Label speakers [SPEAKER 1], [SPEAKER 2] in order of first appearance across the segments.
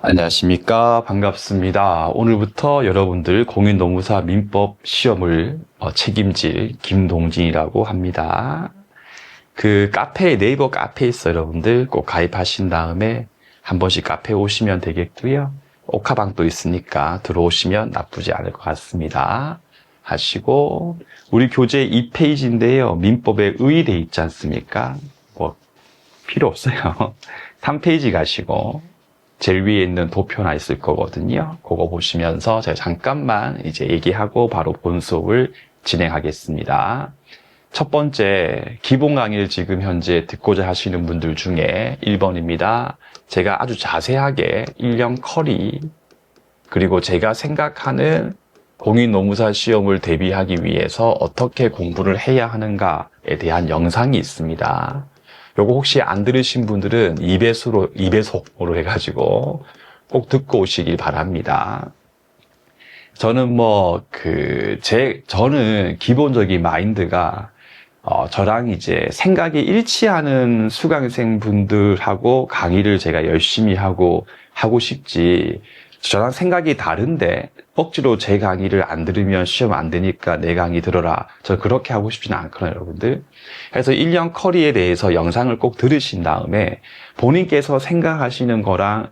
[SPEAKER 1] 안녕하십니까. 반갑습니다. 오늘부터 여러분들 공인노무사 민법 시험을 책임질 김동진이라고 합니다. 네이버 카페에 있어 여러분들 꼭 가입하신 다음에 한 번씩 카페 오시면 되겠고요. 오카방도 있으니까 들어오시면 나쁘지 않을 것 같습니다. 하시고 우리 교재 2페이지인데요. 민법에 의의돼 있지 않습니까? 필요 없어요. 3페이지 가시고 제일 위에 있는 도표나 있을 거거든요. 그거 보시면서 제가 잠깐만 이제 얘기하고 바로 본 수업을 진행하겠습니다. 첫 번째, 기본 강의를 지금 현재 듣고자 하시는 분들 중에 1번입니다. 제가 아주 자세하게 1년 커리, 그리고 제가 생각하는 공인노무사 시험을 대비하기 위해서 어떻게 공부를 해야 하는가에 대한 영상이 있습니다. 요거 혹시 안 들으신 분들은 2배속으로 해가지고 꼭 듣고 오시길 바랍니다. 저는 저는 기본적인 마인드가, 저랑 이제 생각이 일치하는 수강생 분들하고 강의를 제가 열심히 하고 싶지, 저랑 생각이 다른데 억지로 제 강의를 안 들으면 시험 안 되니까 내 강의 들어라. 저 그렇게 하고 싶지는 않거든요, 여러분들. 그래서 1년 커리에 대해서 영상을 꼭 들으신 다음에 본인께서 생각하시는 거랑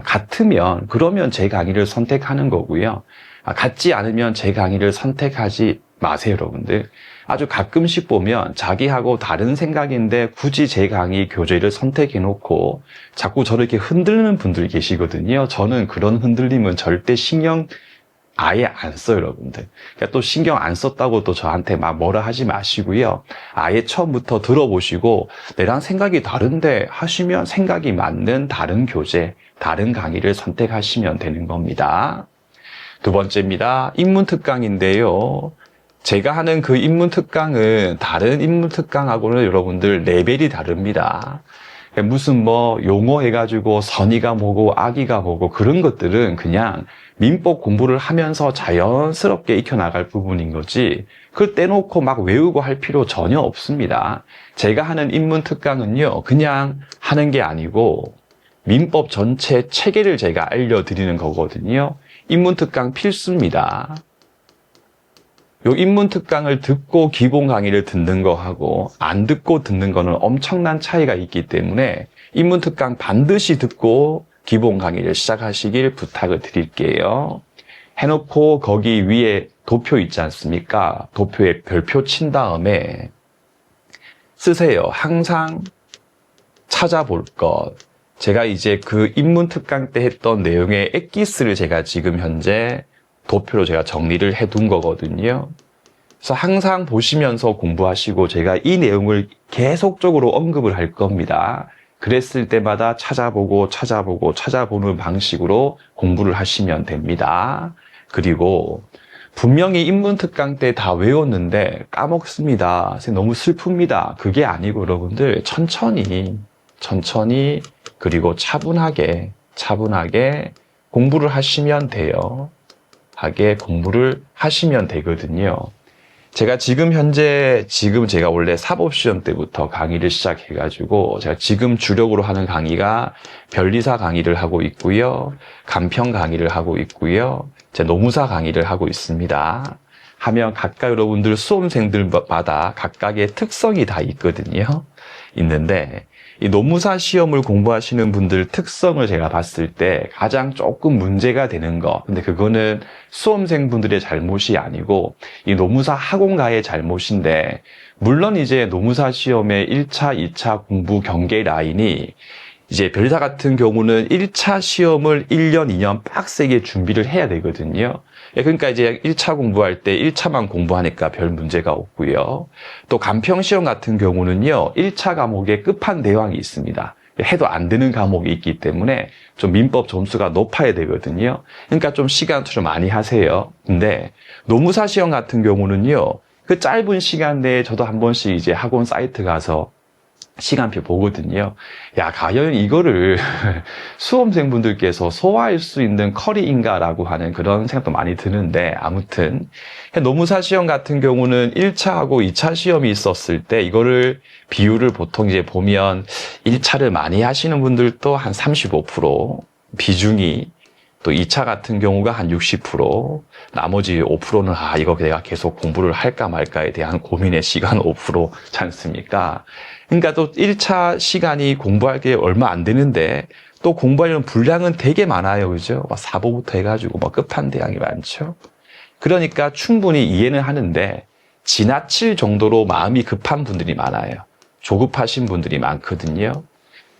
[SPEAKER 1] 같으면 그러면 제 강의를 선택하는 거고요. 같지 않으면 제 강의를 선택하지 마세요, 여러분들. 아주 가끔씩 보면 자기하고 다른 생각인데 굳이 제 강의 교재를 선택해놓고 자꾸 저를 이렇게 흔들는 분들이 계시거든요. 저는 그런 흔들림은 절대 신경 아예 안 써요, 여러분들. 그러니까 또 신경 안 썼다고 또 저한테 막 뭐라 하지 마시고요. 아예 처음부터 들어보시고 내랑 생각이 다른데 하시면 생각이 맞는 다른 교재, 다른 강의를 선택하시면 되는 겁니다. 두 번째입니다. 인문특강인데요. 제가 하는 그 인문특강은 다른 인문특강하고는 여러분들 레벨이 다릅니다. 무슨 용어 해가지고 선의가 뭐고 악의가 뭐고 그런 것들은 그냥 민법 공부를 하면서 자연스럽게 익혀나갈 부분인 거지, 그걸 떼놓고 막 외우고 할 필요 전혀 없습니다. 제가 하는 인문특강은요, 그냥 하는 게 아니고 민법 전체 체계를 제가 알려드리는 거거든요. 인문특강 필수입니다. 요 인문특강을 듣고 기본 강의를 듣는 거하고 안 듣고 듣는 거는 엄청난 차이가 있기 때문에 인문특강 반드시 듣고 기본 강의를 시작하시길 부탁을 드릴게요. 해놓고 거기 위에 도표 있지 않습니까? 도표에 별표 친 다음에 쓰세요. 항상 찾아볼 것. 제가 이제 그 인문특강 때 했던 내용의 엑기스를 제가 지금 현재 도표로 제가 정리를 해둔 거거든요. 그래서 항상 보시면서 공부하시고 제가 이 내용을 계속적으로 언급을 할 겁니다. 그랬을 때마다 찾아보는 방식으로 공부를 하시면 됩니다. 그리고 분명히 인문특강 때 다 외웠는데 까먹습니다. 너무 슬픕니다. 그게 아니고 여러분들 천천히 그리고 차분하게 공부를 하시면 돼요. 공부를 하시면 되거든요. 제가 제가 원래 사법시험 때부터 강의를 시작해가지고 제가 지금 주력으로 하는 강의가 변리사 강의를 하고 있고요. 간평 강의를 하고 있고요. 제 노무사 강의를 하고 있습니다. 하면 각각 여러분들 수험생들마다 각각의 특성이 다 있거든요. 있는데 이 노무사 시험을 공부하시는 분들 특성을 제가 봤을 때 가장 조금 문제가 되는 거, 근데 그거는 수험생분들의 잘못이 아니고 이 노무사 학원가의 잘못인데, 물론 이제 노무사 시험의 1차, 2차 공부 경계 라인이 이제 변리사 같은 경우는 1차 시험을 1년, 2년 빡세게 준비를 해야 되거든요. 그러니까 이제 1차 공부할 때 1차만 공부하니까 별 문제가 없고요. 또 간평 시험 같은 경우는요, 1차 과목에 끝판대왕이 있습니다. 해도 안 되는 과목이 있기 때문에 좀 민법 점수가 높아야 되거든요. 그러니까 좀 시간 투자 많이 하세요. 근데 노무사 시험 같은 경우는요, 그 짧은 시간 내에 저도 한 번씩 이제 학원 사이트 가서 시간표 보거든요. 야, 과연 이거를 수험생분들께서 소화할 수 있는 커리인가라고 하는 그런 생각도 많이 드는데, 아무튼 노무사 시험 같은 경우는 1차하고 2차 시험이 있었을 때 이거를 비율을 보통 이제 보면 1차를 많이 하시는 분들도 한 35%, 비중이 또 2차 같은 경우가 한 60%, 나머지 5%는 이거 내가 계속 공부를 할까 말까에 대한 고민의 시간 5%지 않습니까? 그러니까 또 1차 시간이 공부할 게 얼마 안 되는데 또 공부하려는 분량은 되게 많아요. 그죠? 막 사보부터 해가지고 막 끝판대양이 많죠. 그러니까 충분히 이해는 하는데 지나칠 정도로 마음이 급한 분들이 많아요. 조급하신 분들이 많거든요.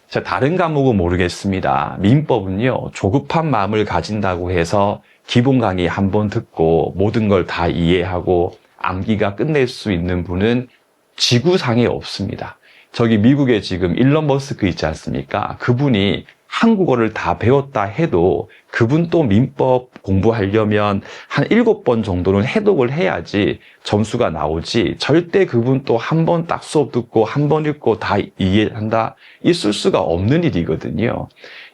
[SPEAKER 1] 자, 다른 과목은 모르겠습니다. 민법은요, 조급한 마음을 가진다고 해서 기본 강의 한 번 듣고 모든 걸 다 이해하고 암기가 끝낼 수 있는 분은 지구상에 없습니다. 저기 미국에 지금 일론 머스크 있지 않습니까? 그분이 한국어를 다 배웠다 해도 그분 또 민법 공부하려면 한 7번 정도는 해독을 해야지 점수가 나오지, 절대 그분 또 한 번 딱 수업 듣고 한 번 읽고 다 이해한다? 있을 수가 없는 일이거든요.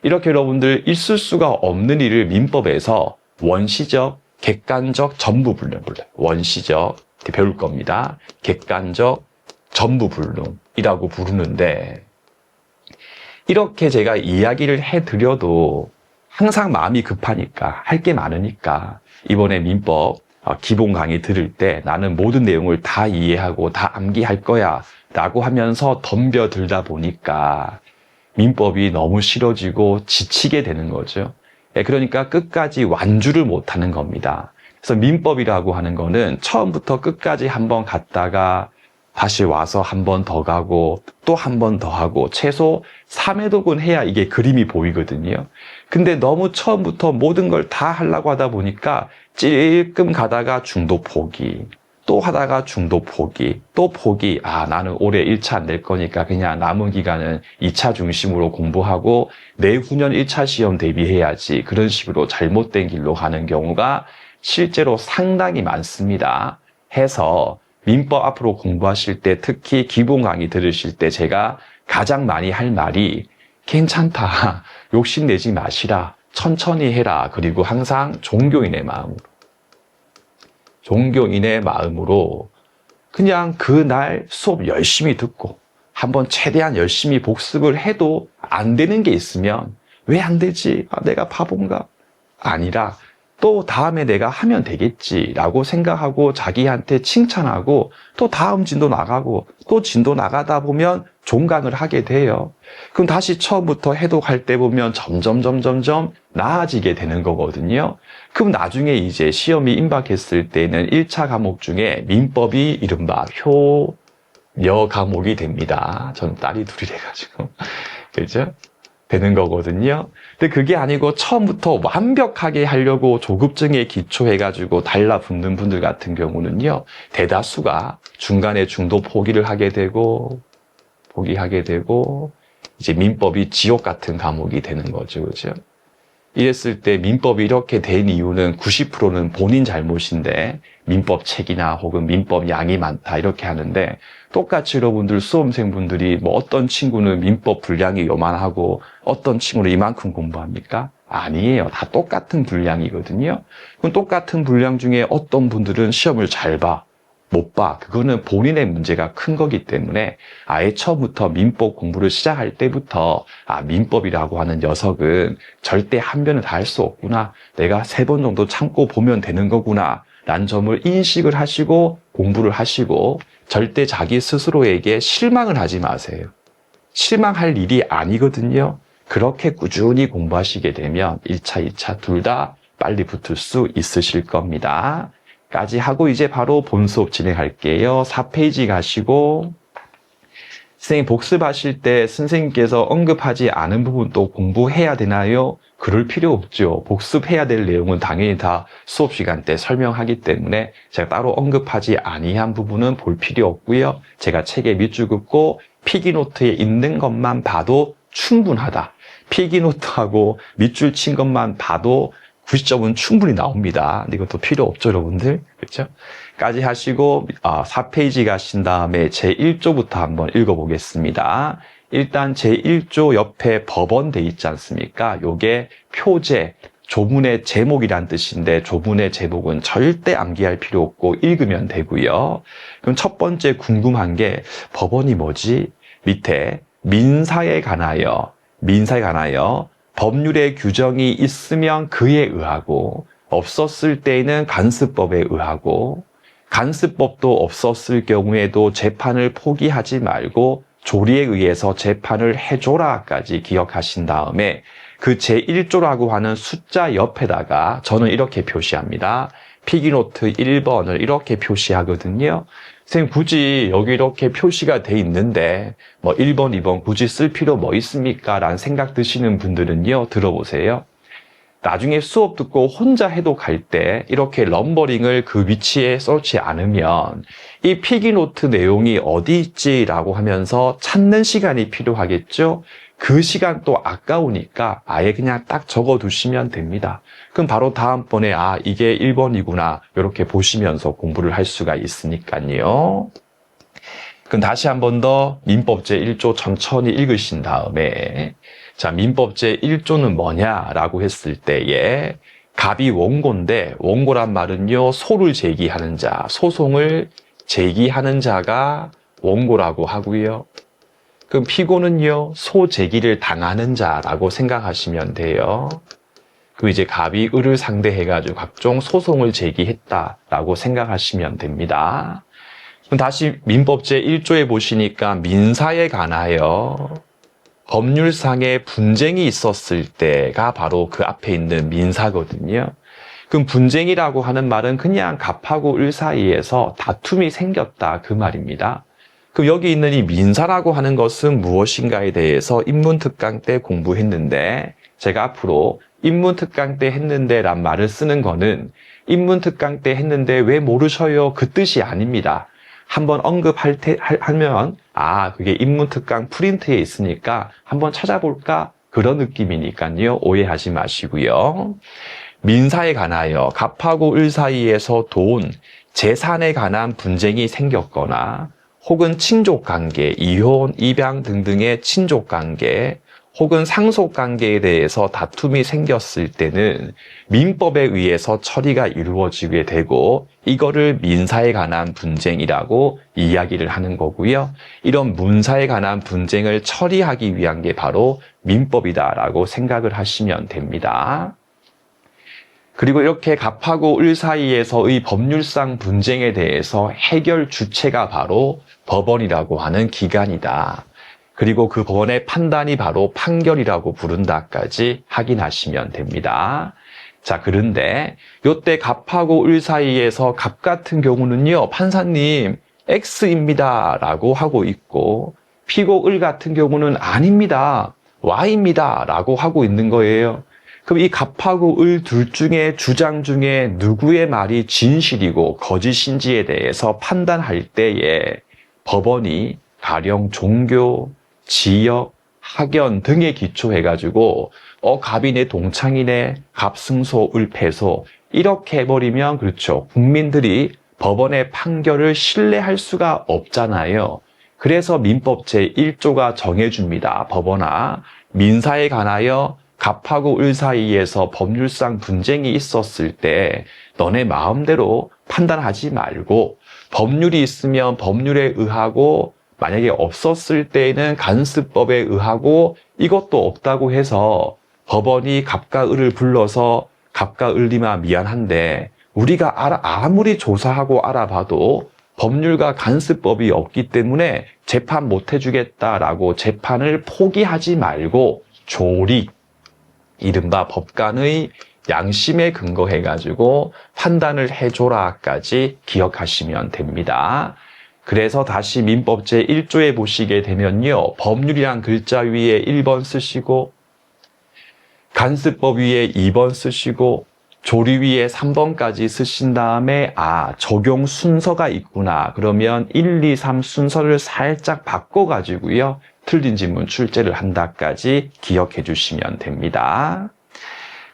[SPEAKER 1] 이렇게 여러분들 있을 수가 없는 일을 민법에서 원시적, 객관적, 전부불능을 원시적 배울 겁니다. 객관적, 전부불능이라고 부르는데, 이렇게 제가 이야기를 해드려도 항상 마음이 급하니까, 할 게 많으니까 이번에 민법 기본 강의 들을 때 나는 모든 내용을 다 이해하고 다 암기할 거야 라고 하면서 덤벼들다 보니까 민법이 너무 싫어지고 지치게 되는 거죠. 그러니까 끝까지 완주를 못하는 겁니다. 그래서 민법이라고 하는 거는 처음부터 끝까지 한번 갔다가 다시 와서 한 번 더 가고 또 한 번 더 하고 최소 3회독은 해야 이게 그림이 보이거든요. 근데 너무 처음부터 모든 걸 다 하려고 하다 보니까 찔끔 가다가 중도 포기, 또 하다가 중도 포기, 또 포기. 나는 올해 1차 안 낼 거니까 그냥 남은 기간은 2차 중심으로 공부하고 내후년 1차 시험 대비해야지. 그런 식으로 잘못된 길로 가는 경우가 실제로 상당히 많습니다. 해서 민법 앞으로 공부하실 때, 특히 기본 강의 들으실 때 제가 가장 많이 할 말이 괜찮다, 욕심내지 마시라, 천천히 해라, 그리고 항상 종교인의 마음으로 그냥 그날 수업 열심히 듣고 한번 최대한 열심히 복습을 해도 안 되는 게 있으면 왜 안 되지? 내가 바본가? 아니라 또 다음에 내가 하면 되겠지라고 생각하고 자기한테 칭찬하고 또 다음 진도 나가고 또 진도 나가다 보면 종강을 하게 돼요. 그럼 다시 처음부터 해독할 때 보면 점점 나아지게 되는 거거든요. 그럼 나중에 이제 시험이 임박했을 때는 1차 과목 중에 민법이 이른바 효여 과목이 됩니다. 전 딸이 둘이래가지고 그죠? 되는 거거든요. 근데 그게 아니고 처음부터 완벽하게 하려고 조급증에 기초해가지고 달라붙는 분들 같은 경우는요, 대다수가 중간에 중도 포기를 하게 되고 이제 민법이 지옥 같은 과목이 되는 거죠. 그죠? 이랬을 때 민법이 이렇게 된 이유는 90%는 본인 잘못인데 민법 책이나 혹은 민법 양이 많다 이렇게 하는데, 똑같이 여러분들 수험생분들이 어떤 친구는 민법 분량이 요만하고 어떤 친구는 이만큼 공부합니까? 아니에요. 다 똑같은 분량이거든요. 그럼 똑같은 분량 중에 어떤 분들은 시험을 잘 봐, 못 봐. 그거는 본인의 문제가 큰 거기 때문에 아예 처음부터 민법 공부를 시작할 때부터 민법이라고 하는 녀석은 절대 한 변을 다 할 수 없구나, 내가 3번 정도 참고 보면 되는 거구나 라는 점을 인식을 하시고 공부를 하시고, 절대 자기 스스로에게 실망을 하지 마세요. 실망할 일이 아니거든요. 그렇게 꾸준히 공부하시게 되면 1차, 2차 둘 다 빨리 붙을 수 있으실 겁니다. 까지 하고 이제 바로 본 수업 진행할게요. 4페이지 가시고, 선생님 복습하실 때 선생님께서 언급하지 않은 부분 또 공부해야 되나요? 그럴 필요 없죠. 복습해야 될 내용은 당연히 다 수업 시간 때 설명하기 때문에 제가 따로 언급하지 아니한 부분은 볼 필요 없고요. 제가 책에 밑줄 긋고 필기노트에 있는 것만 봐도 충분하다, 필기노트하고 밑줄 친 것만 봐도 90점은 충분히 나옵니다. 근데 이것도 필요 없죠, 여러분들. 그렇죠? 까지 하시고 4페이지 가신 다음에 제1조부터 한번 읽어보겠습니다. 일단 제1조 옆에 법원 돼 있지 않습니까? 요게 표제, 조문의 제목이란 뜻인데 조문의 제목은 절대 암기할 필요 없고 읽으면 되고요. 그럼 첫 번째 궁금한 게 법원이 뭐지? 밑에 민사에 관하여 법률의 규정이 있으면 그에 의하고 없었을 때에는 간습법에 의하고 간습법도 없었을 경우에도 재판을 포기하지 말고 조리에 의해서 재판을 해줘라까지 기억하신 다음에 그 제1조라고 하는 숫자 옆에다가 저는 이렇게 표시합니다. 필기노트 1번을 이렇게 표시하거든요. 선생님 굳이 여기 이렇게 표시가 돼 있는데 뭐 1번, 2번 굳이 쓸 필요 뭐 있습니까? 라는 생각 드시는 분들은요. 들어보세요. 나중에 수업 듣고 혼자 해독할 때 이렇게 넘버링을 그 위치에 써놓지 않으면 이 필기노트 내용이 어디 있지라고 하면서 찾는 시간이 필요하겠죠? 그 시간 또 아까우니까 아예 그냥 딱 적어두시면 됩니다. 그럼 바로 다음번에 이게 1번이구나 이렇게 보시면서 공부를 할 수가 있으니까요. 그럼 다시 한 번 더 민법 제1조 천천히 읽으신 다음에 자, 민법 제1조는 뭐냐라고 했을 때에 갑이 원고인데 원고란 말은요. 소를 제기하는 자, 소송을 제기하는 자가 원고라고 하고요. 그럼 피고는요. 소 제기를 당하는 자라고 생각하시면 돼요. 그 이제 갑이 을을 상대해가지고 각종 소송을 제기했다라고 생각하시면 됩니다. 그럼 다시 민법 제1조에 보시니까 민사에 관하여 법률상의 분쟁이 있었을 때가 바로 그 앞에 있는 민사거든요. 그럼 분쟁이라고 하는 말은 그냥 갑하고 을 사이에서 다툼이 생겼다 그 말입니다. 그럼 여기 있는 이 민사라고 하는 것은 무엇인가에 대해서 인문특강 때 공부했는데 제가 앞으로 인문특강 때 했는데 란 말을 쓰는 거는 인문특강 때 했는데 왜 모르셔요? 그 뜻이 아닙니다. 한번 언급하면 그게 인문특강 프린트에 있으니까 한번 찾아볼까? 그런 느낌이니까요. 오해하지 마시고요. 민사에 관하여 갑하고 을 사이에서 돈, 재산에 관한 분쟁이 생겼거나 혹은 친족관계, 이혼, 입양 등등의 친족관계 혹은 상속관계에 대해서 다툼이 생겼을 때는 민법에 의해서 처리가 이루어지게 되고 이거를 민사에 관한 분쟁이라고 이야기를 하는 거고요. 이런 문사에 관한 분쟁을 처리하기 위한 게 바로 민법이다라고 생각을 하시면 됩니다. 그리고 이렇게 갑하고 을 사이에서의 법률상 분쟁에 대해서 해결 주체가 바로 법원이라고 하는 기관이다. 그리고 그 법원의 판단이 바로 판결이라고 부른다까지 확인하시면 됩니다. 자, 그런데 이때 갑하고 을 사이에서 갑 같은 경우는요. 판사님 X입니다 라고 하고 있고 피고 을 같은 경우는 아닙니다. Y입니다 라고 하고 있는 거예요. 그럼 이 갑하고 을 둘 중에 주장 중에 누구의 말이 진실이고 거짓인지에 대해서 판단할 때에 법원이 가령 종교, 지역, 학연 등에 기초해가지고 갑이 내 동창이네, 갑승소, 을패소 이렇게 해버리면 그렇죠. 국민들이 법원의 판결을 신뢰할 수가 없잖아요. 그래서 민법 제1조가 정해줍니다. 법원아, 민사에 관하여 갑하고 을 사이에서 법률상 분쟁이 있었을 때 너네 마음대로 판단하지 말고 법률이 있으면 법률에 의하고 만약에 없었을 때에는 간습법에 의하고 이것도 없다고 해서 법원이 갑과 을을 불러서 갑과 을님아 미안한데 우리가 아무리 조사하고 알아봐도 법률과 간습법이 없기 때문에 재판 못 해주겠다라고 재판을 포기하지 말고 조리, 이른바 법관의 양심에 근거해가지고 판단을 해줘라까지 기억하시면 됩니다. 그래서 다시 민법 제1조에 보시게 되면요. 법률이란 글자 위에 1번 쓰시고 간습법 위에 2번 쓰시고 조리 위에 3번까지 쓰신 다음에 적용 순서가 있구나. 그러면 1, 2, 3 순서를 살짝 바꿔가지고요. 틀린 질문 출제를 한다까지 기억해 주시면 됩니다.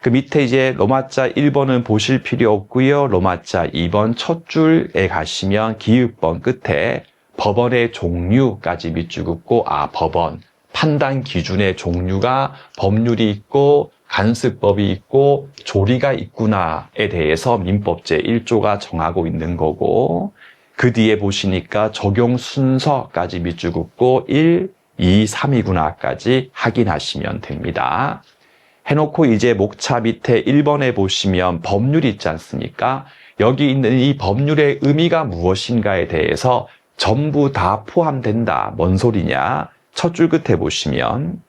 [SPEAKER 1] 그 밑에 이제 로마자 1번은 보실 필요 없고요. 로마자 2번 첫 줄에 가시면 기읍번 끝에 법원의 종류까지 밑줄 긋고 법원, 판단 기준의 종류가 법률이 있고 간습법이 있고 조리가 있구나에 대해서 민법 제1조가 정하고 있는 거고 그 뒤에 보시니까 적용 순서까지 밑줄 긋고 1, 2, 3이구나까지 확인하시면 됩니다. 해놓고 이제 목차 밑에 1번에 보시면 법률이 있지 않습니까? 여기 있는 이 법률의 의미가 무엇인가에 대해서 전부 다 포함된다. 뭔 소리냐? 첫 줄 끝에 보시면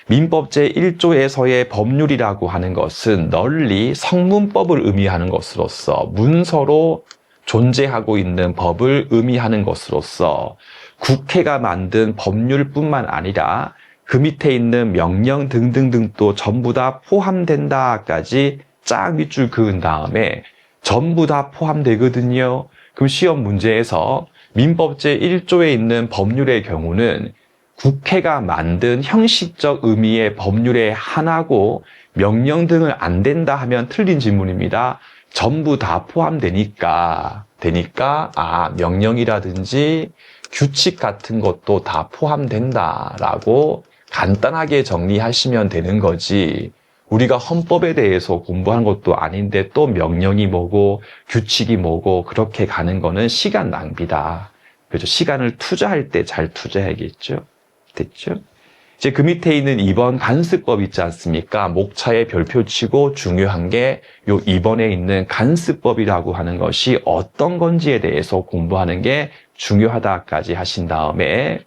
[SPEAKER 1] 민법 제1조에서의 법률이라고 하는 것은 널리 성문법을 의미하는 것으로서 문서로 존재하고 있는 법을 의미하는 것으로서 국회가 만든 법률뿐만 아니라 그 밑에 있는 명령 등등등도 전부 다 포함된다까지 쫙 밑줄 그은 다음에 전부 다 포함되거든요. 그럼 시험 문제에서 민법 제1조에 있는 법률의 경우는 국회가 만든 형식적 의미의 법률에 하나고 명령 등은 안 된다 하면 틀린 질문입니다. 전부 다 포함되니까 명령이라든지 규칙 같은 것도 다 포함된다라고 간단하게 정리하시면 되는 거지. 우리가 헌법에 대해서 공부한 것도 아닌데 또 명령이 뭐고 규칙이 뭐고 그렇게 가는 거는 시간 낭비다. 그렇죠? 시간을 투자할 때 잘 투자해야겠죠. 됐죠? 이제 그 밑에 있는 2번 간습법 있지 않습니까? 목차에 별표 치고 중요한 게 요 2번에 있는 간습법이라고 하는 것이 어떤 건지에 대해서 공부하는 게 중요하다까지 하신 다음에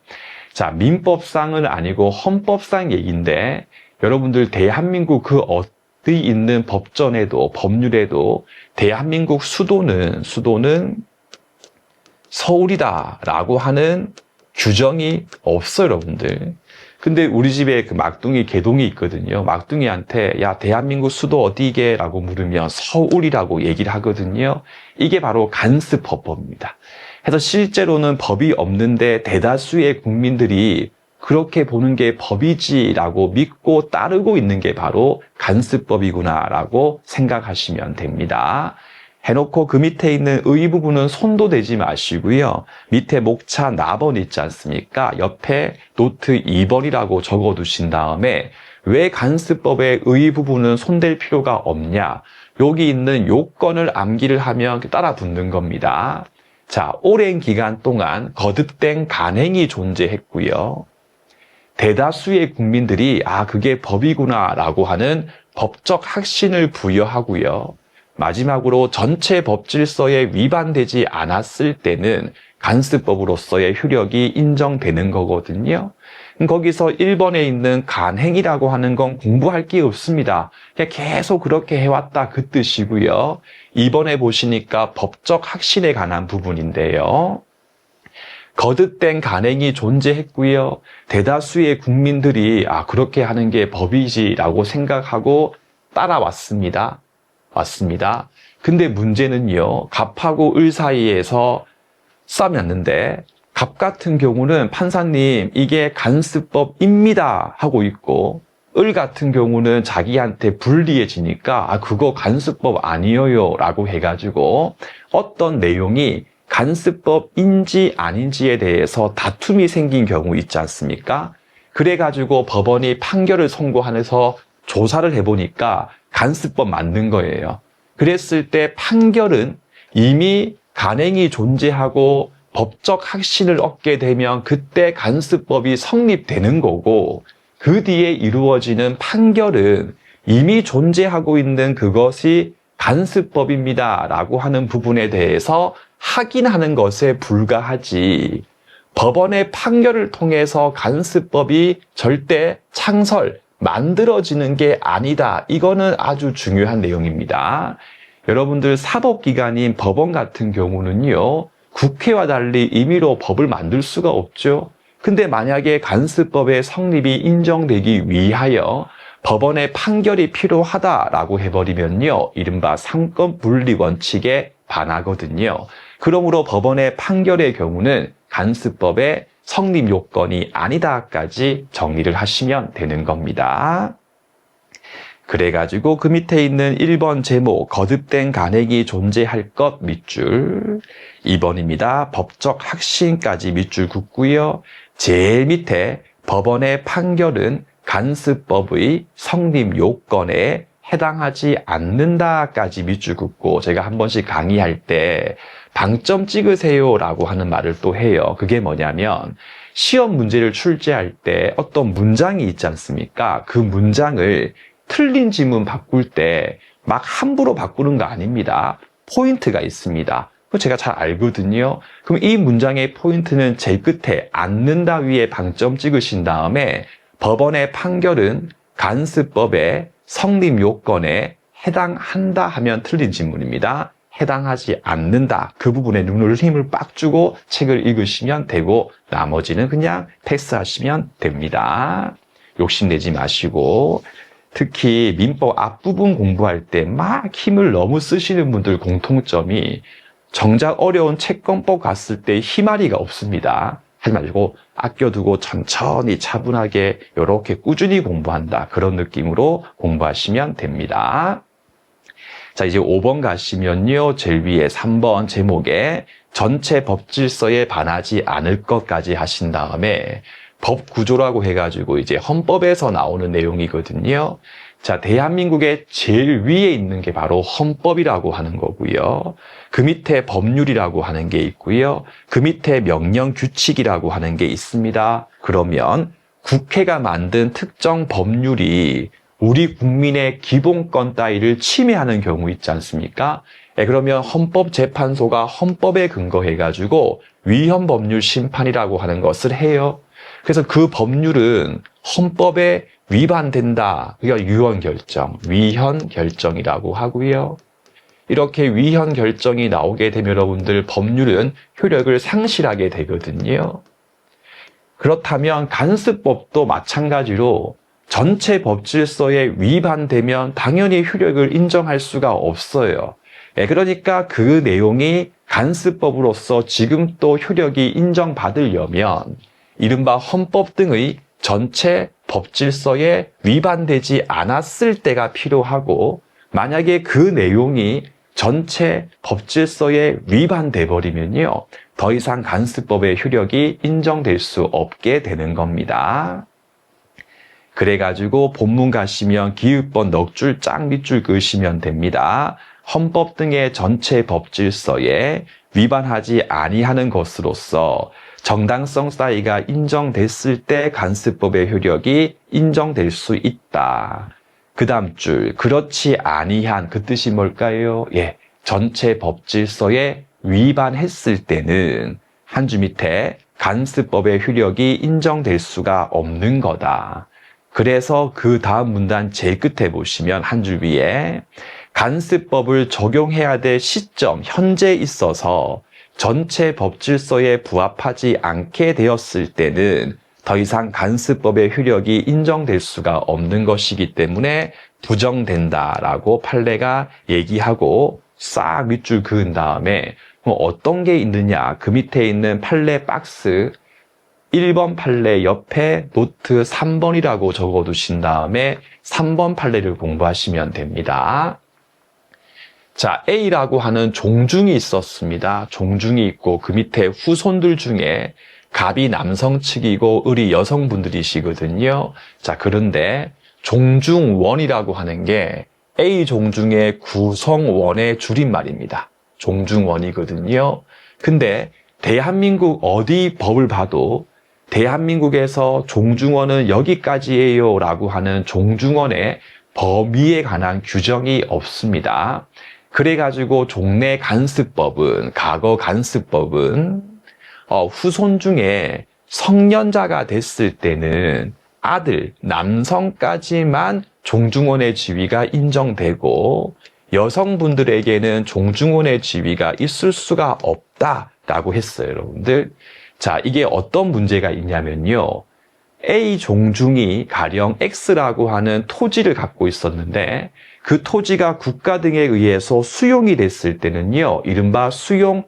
[SPEAKER 1] 자, 민법상은 아니고 헌법상 얘기인데 여러분들 대한민국 그 어디 있는 법전에도 법률에도 대한민국 수도는 서울이다라고 하는 규정이 없어요, 여러분들. 근데 우리 집에 그 막둥이 개동이 있거든요. 막둥이한테 야, 대한민국 수도 어디게? 라고 물으면 서울이라고 얘기를 하거든요. 이게 바로 간습법입니다. 그래서 실제로는 법이 없는데 대다수의 국민들이 그렇게 보는 게 법이지라고 믿고 따르고 있는 게 바로 간습법이구나라고 생각하시면 됩니다. 해놓고 그 밑에 있는 의 부분은 손도 대지 마시고요. 밑에 목차 나번 있지 않습니까? 옆에 노트 2번이라고 적어두신 다음에 왜 간습법의 의 부분은 손댈 필요가 없냐? 여기 있는 요건을 암기를 하면 따라 붙는 겁니다. 자, 오랜 기간 동안 거듭된 간행이 존재했고요. 대다수의 국민들이 그게 법이구나라고 하는 법적 확신을 부여하고요. 마지막으로 전체 법 질서에 위반되지 않았을 때는 간습법으로서의 효력이 인정되는 거거든요. 거기서 1번에 있는 간행이라고 하는 건 공부할 게 없습니다. 그냥 계속 그렇게 해왔다 그 뜻이고요. 2번에 보시니까 법적 확신에 관한 부분인데요. 거듭된 간행이 존재했고요. 대다수의 국민들이 그렇게 하는 게 법이지라고 생각하고 따라왔습니다. 맞습니다. 근데 문제는요, 갑하고 을 사이에서 싸움이 났는데 갑 같은 경우는 판사님 이게 간습법입니다 하고 있고 을 같은 경우는 자기한테 불리해지니까 그거 간습법 아니에요 라고 해가지고 어떤 내용이 간습법인지 아닌지에 대해서 다툼이 생긴 경우 있지 않습니까? 그래가지고 법원이 판결을 선고하면서 조사를 해보니까 간습법 맞는 거예요. 그랬을 때 판결은 이미 간행이 존재하고 법적 확신을 얻게 되면 그때 간습법이 성립되는 거고 그 뒤에 이루어지는 판결은 이미 존재하고 있는 그것이 간습법입니다 라고 하는 부분에 대해서 확인하는 것에 불과하지 법원의 판결을 통해서 간습법이 절대 만들어지는 게 아니다. 이거는 아주 중요한 내용입니다. 여러분들 사법기관인 법원 같은 경우는요. 국회와 달리 임의로 법을 만들 수가 없죠. 근데 만약에 간습법의 성립이 인정되기 위하여 법원의 판결이 필요하다라고 해버리면요. 이른바 상권 분리 원칙에 반하거든요. 그러므로 법원의 판결의 경우는 간습법의 성립 요건이 아니다까지 정리를 하시면 되는 겁니다. 그래가지고 그 밑에 있는 1번 제목 거듭된 간행이 존재할 것 밑줄 2번입니다. 법적 확신까지 밑줄 긋고요. 제일 밑에 법원의 판결은 간습법의 성립 요건에 해당하지 않는다까지 밑줄 긋고 제가 한 번씩 강의할 때 방점 찍으세요 라고 하는 말을 또 해요. 그게 뭐냐면 시험 문제를 출제할 때 어떤 문장이 있지 않습니까? 그 문장을 틀린 지문 바꿀 때 막 함부로 바꾸는 거 아닙니다. 포인트가 있습니다. 그거 제가 잘 알거든요. 그럼 이 문장의 포인트는 제일 끝에 앉는다 위에 방점 찍으신 다음에 법원의 판결은 간수법의 성립 요건에 해당한다 하면 틀린 지문입니다. 해당하지 않는다. 그 부분에 눈을 힘을 빡 주고 책을 읽으시면 되고 나머지는 그냥 패스하시면 됩니다. 욕심내지 마시고 특히 민법 앞부분 공부할 때 막 힘을 너무 쓰시는 분들 공통점이 정작 어려운 채권법 갔을 때 힘앓이가 없습니다. 하지 말고 아껴두고 천천히 차분하게 이렇게 꾸준히 공부한다. 그런 느낌으로 공부하시면 됩니다. 자, 이제 5번 가시면요. 제일 위에 3번 제목에 전체 법질서에 반하지 않을 것까지 하신 다음에 법 구조라고 해가지고 이제 헌법에서 나오는 내용이거든요. 자, 대한민국의 제일 위에 있는 게 바로 헌법이라고 하는 거고요. 그 밑에 법률이라고 하는 게 있고요. 그 밑에 명령 규칙이라고 하는 게 있습니다. 그러면 국회가 만든 특정 법률이 우리 국민의 기본권 따위를 침해하는 경우 있지 않습니까? 그러면 헌법재판소가 헌법에 근거해가지고 위헌법률 심판이라고 하는 것을 해요. 그래서 그 법률은 헌법에 위반된다. 그러니까 유언결정, 위헌결정이라고 하고요. 이렇게 위헌결정이 나오게 되면 여러분들 법률은 효력을 상실하게 되거든요. 그렇다면 간수법도 마찬가지로 전체 법질서에 위반되면 당연히 효력을 인정할 수가 없어요. 그러니까 그 내용이 간수법으로서 지금 또 효력이 인정받으려면 이른바 헌법 등의 전체 법질서에 위반되지 않았을 때가 필요하고 만약에 그 내용이 전체 법질서에 위반돼 버리면요. 더 이상 간수법의 효력이 인정될 수 없게 되는 겁니다. 그래가지고 본문 가시면 기읍번 넉 줄 짝 밑줄 그으시면 됩니다. 헌법 등의 전체 법질서에 위반하지 아니하는 것으로서 정당성 따위가 인정됐을 때 간수법의 효력이 인정될 수 있다. 그 다음 줄 그렇지 아니한 그 뜻이 뭘까요? 전체 법질서에 위반했을 때는 한 줄 밑에 간수법의 효력이 인정될 수가 없는 거다. 그래서 그 다음 문단 제일 끝에 보시면 한 줄 위에 간수법을 적용해야 될 시점, 현재 있어서 전체 법질서에 부합하지 않게 되었을 때는 더 이상 간수법의 효력이 인정될 수가 없는 것이기 때문에 부정된다라고 판례가 얘기하고 싹 밑줄 그은 다음에 어떤 게 있느냐, 그 밑에 있는 판례 박스 1번 판례 옆에 노트 3번이라고 적어두신 다음에 3번 판례를 공부하시면 됩니다. 자, A라고 하는 종중이 있었습니다. 종중이 있고 그 밑에 후손들 중에 갑이 남성 측이고 을이 여성분들이시거든요. 자, 그런데 종중원이라고 하는 게 A 종중의 구성원의 줄임말입니다. 종중원이거든요. 근데 대한민국 어디 법을 봐도 대한민국에서 종중원은 여기까지예요 라고 하는 종중원의 범위에 관한 규정이 없습니다. 그래가지고 종래 간수법은, 과거 간수법은 후손 중에 성년자가 됐을 때는 아들, 남성까지만 종중원의 지위가 인정되고 여성분들에게는 종중원의 지위가 있을 수가 없다라고 했어요, 여러분들. 자, 이게 어떤 문제가 있냐면요. A 종중이 가령 X라고 하는 토지를 갖고 있었는데 그 토지가 국가 등에 의해서 수용이 됐을 때는요. 이른바 수용,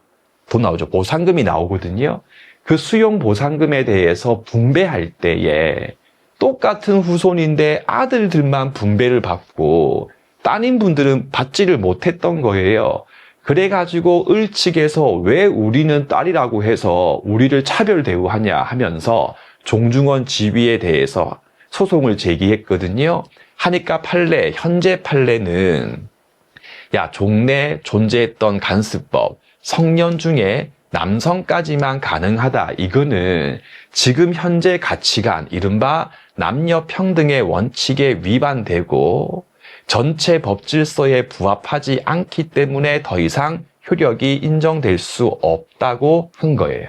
[SPEAKER 1] 돈 나오죠. 보상금이 나오거든요. 그 수용 보상금에 대해서 분배할 때에 똑같은 후손인데 아들들만 분배를 받고 따님분들은 받지를 못했던 거예요. 그래가지고 을 측에서 왜 우리는 딸이라고 해서 우리를 차별 대우하냐 하면서 종중원 지위에 대해서 소송을 제기했거든요. 하니까 판례, 현재 판례는 종래 존재했던 간수법, 성년 중에 남성까지만 가능하다. 이거는 지금 현재 가치관, 이른바 남녀 평등의 원칙에 위반되고 전체 법 질서에 부합하지 않기 때문에 더 이상 효력이 인정될 수 없다고 한 거예요.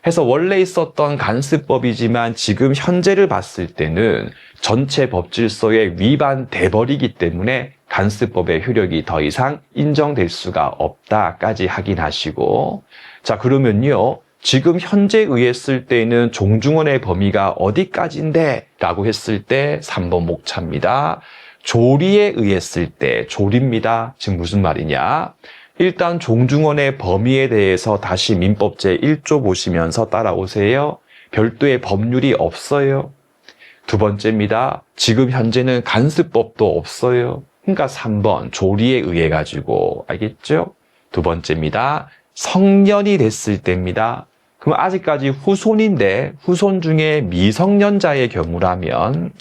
[SPEAKER 1] 그래서 원래 있었던 간습법이지만 지금 현재를 봤을 때는 전체 법 질서에 위반돼 버리기 때문에 간습법의 효력이 더 이상 인정될 수가 없다까지 확인하시고, 자, 그러면요, 지금 현재 의했을 때는 종중언의 범위가 어디까지인데? 라고 했을 때 3번 목차입니다. 조리에 의했을 때, 조리입니다. 지금 무슨 말이냐? 일단 종중언의 범위에 대해서 다시 민법 제1조 보시면서 따라오세요. 별도의 법률이 없어요. 두 번째입니다. 지금 현재는 간습법도 없어요. 그러니까 3번 조리에 의해 가지고, 알겠죠? 두 번째입니다. 성년이 됐을 때입니다. 그럼 아직까지 후손인데 후손 중에 미성년자의 경우라면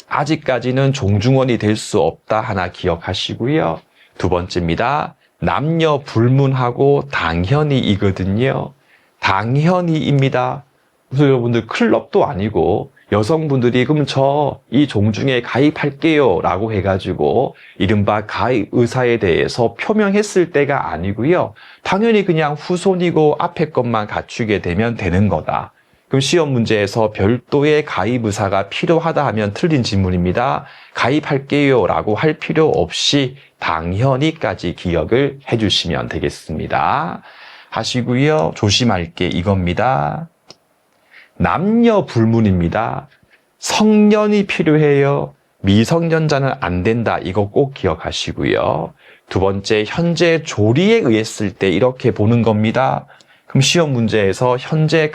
[SPEAKER 1] 아직까지는 종중언이 될 수 없다 하나 기억하시고요. 두 번째입니다. 남녀 불문하고 당연히이거든요. 당연히입니다. 그래서 여러분들 클럽도 아니고 여성분들이 그럼 저 이 종중에 가입할게요 라고 해가지고 이른바 가입 의사에 대해서 표명했을 때가 아니고요. 당연히 그냥 후손이고 앞에 것만 갖추게 되면 되는 거다. 그럼 시험 문제에서 별도의 가입 의사가 필요하다 하면 틀린 질문입니다. 가입할게요 라고 할 필요 없이 당연히까지 기억을 해주시면 되겠습니다. 하시고요. 조심할 게 이겁니다. 남녀 불문입니다. 성년이 필요해요. 미성년자는 안 된다. 이거 꼭 기억하시고요. 두 번째, 현재 조리에 의했을 때 이렇게 보는 겁니다. 그럼 시험 문제에서 현재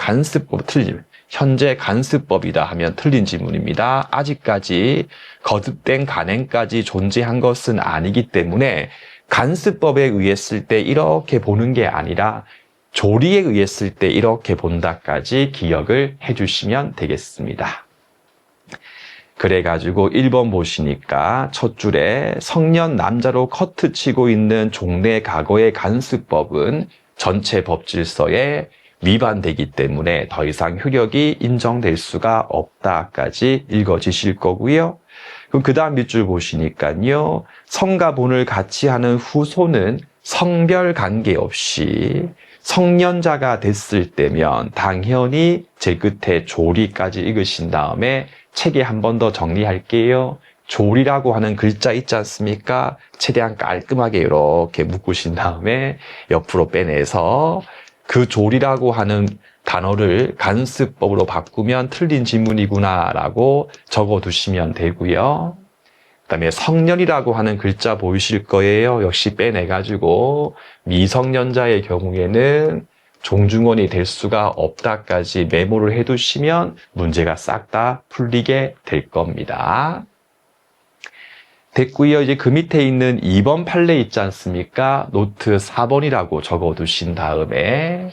[SPEAKER 1] 간습법이다 하면 틀린 질문입니다. 아직까지 거듭된 간행까지 존재한 것은 아니기 때문에 간습법에 의했을 때 이렇게 보는 게 아니라 조리에 의했을 때 이렇게 본다까지 기억을 해주시면 되겠습니다. 그래가지고 1번 보시니까 첫 줄에 성년 남자로 커트 치고 있는 종래 과거의 간습법은 전체 법 질서에 위반되기 때문에 더 이상 효력이 인정될 수가 없다까지 읽어지실 거고요. 그럼 그 다음 밑줄 보시니까요. 성과 본을 같이 하는 후손은 성별 관계없이 성년자가 됐을 때면 당연히 제 끝에 조리까지 읽으신 다음에 책에 한 번 더 정리할게요. 조리라고 하는 글자 있지 않습니까? 최대한 깔끔하게 이렇게 묶으신 다음에 옆으로 빼내서 그 조리라고 하는 단어를 간습법으로 바꾸면 틀린 지문이구나 라고 적어두시면 되고요. 그 다음에 성년이라고 하는 글자 보이실 거예요. 역시 빼내가지고 미성년자의 경우에는 종중언이 될 수가 없다까지 메모를 해두시면 문제가 싹 다 풀리게 될 겁니다. 됐고요. 이제 그 밑에 있는 2번 판례 있지 않습니까? 노트 4번이라고 적어두신 다음에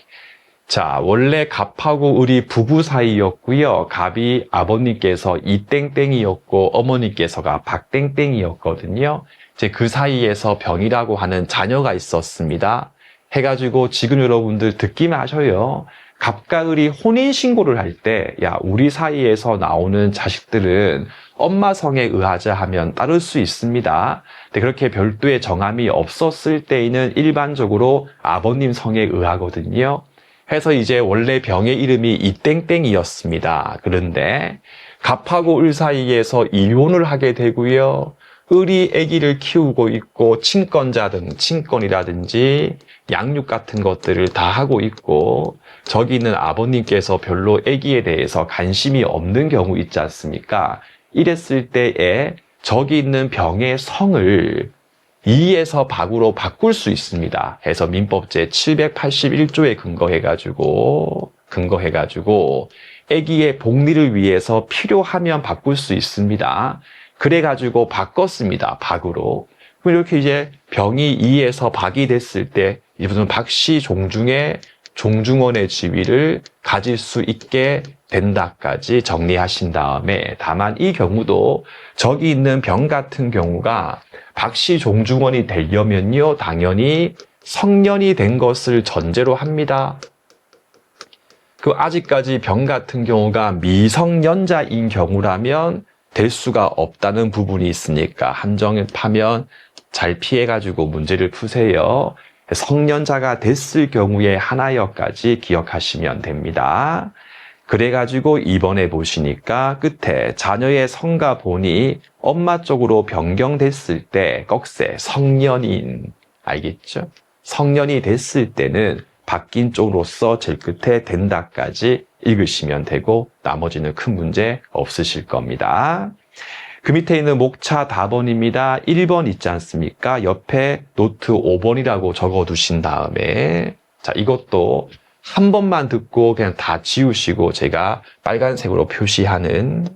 [SPEAKER 1] 자, 원래 갑하고 을이 부부 사이였고요. 갑이 아버님께서 이땡땡이었고 어머니께서가 박땡땡이었거든요. 이제 그 사이에서 병이라고 하는 자녀가 있었습니다. 해가지고 지금 여러분들 듣기만 하셔요. 갑과 을이 혼인신고를 할 때, 야, 우리 사이에서 나오는 자식들은 엄마 성에 의하자 하면 따를 수 있습니다. 근데 그렇게 별도의 정함이 없었을 때에는 일반적으로 아버님 성에 의하거든요. 해서 이제 원래 병의 이름이 이땡땡이었습니다. 그런데 갑하고 을 사이에서 이혼을 하게 되고요. 을이 아기를 키우고 있고 친권이라든지 양육 같은 것들을 다 하고 있고 저기 있는 아버님께서 별로 아기에 대해서 관심이 없는 경우 있지 않습니까? 이랬을 때에 저기 있는 병의 성을 이에서 박으로 바꿀 수 있습니다. 해서 민법 제 781조에 근거해가지고 아기의 복리를 위해서 필요하면 바꿀 수 있습니다. 그래가지고 바꿨습니다. 박으로. 그럼 이렇게 이제 병이 이에서 박이 됐을 때 이분은 박씨 종중에 종중언의 지위를 가질 수 있게 된다까지 정리하신 다음에 다만 이 경우도 저기 있는 병 같은 경우가 박씨 종중언이 되려면요 당연히 성년이 된 것을 전제로 합니다. 그 아직까지 병 같은 경우가 미성년자인 경우라면 될 수가 없다는 부분이 있으니까 한정파면 잘 피해가지고 문제를 푸세요. 성년자가 됐을 경우에 하나여까지 기억하시면 됩니다. 그래가지고 이번에 보시니까 끝에 자녀의 성과 본이 엄마 쪽으로 변경됐을 때 꺽쇠 성년인, 알겠죠? 성년이 됐을 때는 바뀐 쪽으로서 제일 끝에 된다까지 읽으시면 되고 나머지는 큰 문제 없으실 겁니다. 그 밑에 있는 목차 답번입니다. 1번 있지 않습니까? 옆에 노트 5번이라고 적어두신 다음에 자, 이것도 한 번만 듣고 그냥 다 지우시고 제가 빨간색으로 표시하는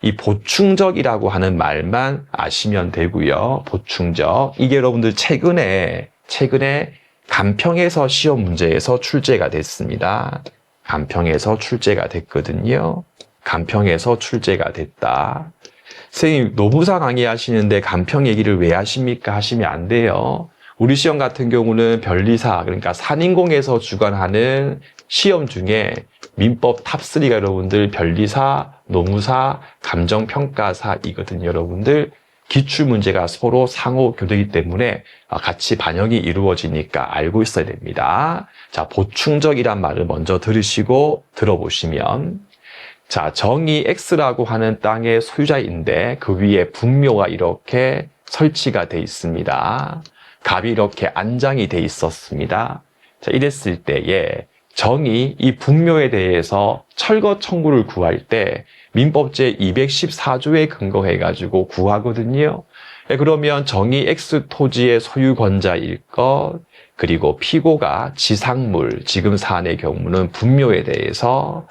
[SPEAKER 1] 이 보충적이라고 하는 말만 아시면 되고요. 보충적. 이게 여러분들 최근에 간평에서 시험 문제에서 출제가 됐습니다. 간평에서 출제가 됐거든요. 간평에서 출제가 됐다. 선생님, 노무사 강의하시는데 간평 얘기를 왜 하십니까? 하시면 안 돼요. 우리 시험 같은 경우는 변리사, 그러니까 산인공에서 주관하는 시험 중에 민법 탑3가 여러분들 변리사, 노무사, 감정평가사이거든요. 여러분들 기출문제가 서로 상호 교대이기 때문에 같이 반영이 이루어지니까 알고 있어야 됩니다. 자, 보충적이란 말을 먼저 들으시고 들어보시면 자, 정의 X라고 하는 땅의 소유자인데 그 위에 분묘가 이렇게 설치가 돼 있습니다. 갑이 이렇게 안장이 돼 있었습니다. 자, 이랬을 때에 정의 이 분묘에 대해서 철거 청구를 구할 때 민법 제214조에 근거해가지고 구하거든요. 그러면 정의 X 토지의 소유권자일 것, 그리고 피고가 지상물, 지금 사안의 경우는 분묘에 대해서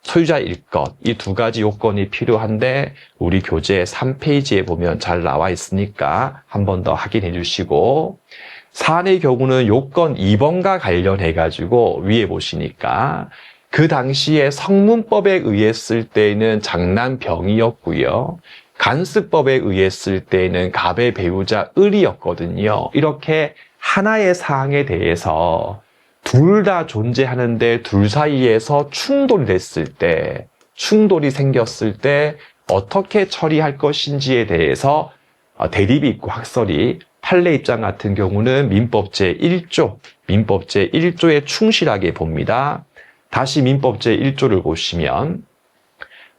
[SPEAKER 1] 소유자일 것, 이 두 가지 요건이 필요한데 우리 교재 3페이지에 보면 잘 나와 있으니까 한 번 더 확인해 주시고 사안의 경우는 요건 2번과 관련해가지고 위에 보시니까 그 당시에 성문법에 의했을 때는 장남병이었고요. 간습법에 의했을 때는 갑의 배우자 을이었거든요. 이렇게 하나의 사항에 대해서 둘 다 존재하는데 둘 사이에서 충돌이 됐을 때, 충돌이 생겼을 때 어떻게 처리할 것인지에 대해서 대립이 있고 학설이 판례 입장 같은 경우는 민법 제1조에 충실하게 봅니다. 다시 민법 제1조를 보시면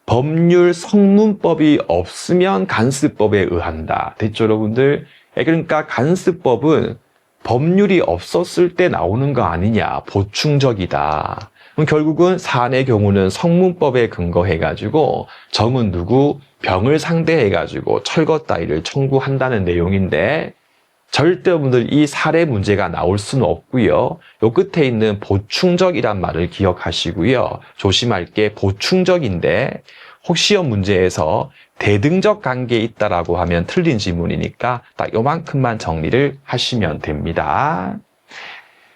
[SPEAKER 1] 법률 성문법이 없으면 간습법에 의한다. 됐죠, 여러분들? 그러니까 간습법은 법률이 없었을 때 나오는 거 아니냐, 보충적이다. 그럼 결국은 사안의 경우는 성문법에 근거해가지고 정은 누구, 병을 상대해가지고 철거 따위를 청구한다는 내용인데 절대 여러분들 이 사례 문제가 나올 수는 없고요. 요 끝에 있는 보충적이란 말을 기억하시고요. 조심할 게 보충적인데 혹시 시험 문제에서 대등적 관계에 있다라고 하면 틀린 지문이니까 딱 요만큼만 정리를 하시면 됩니다.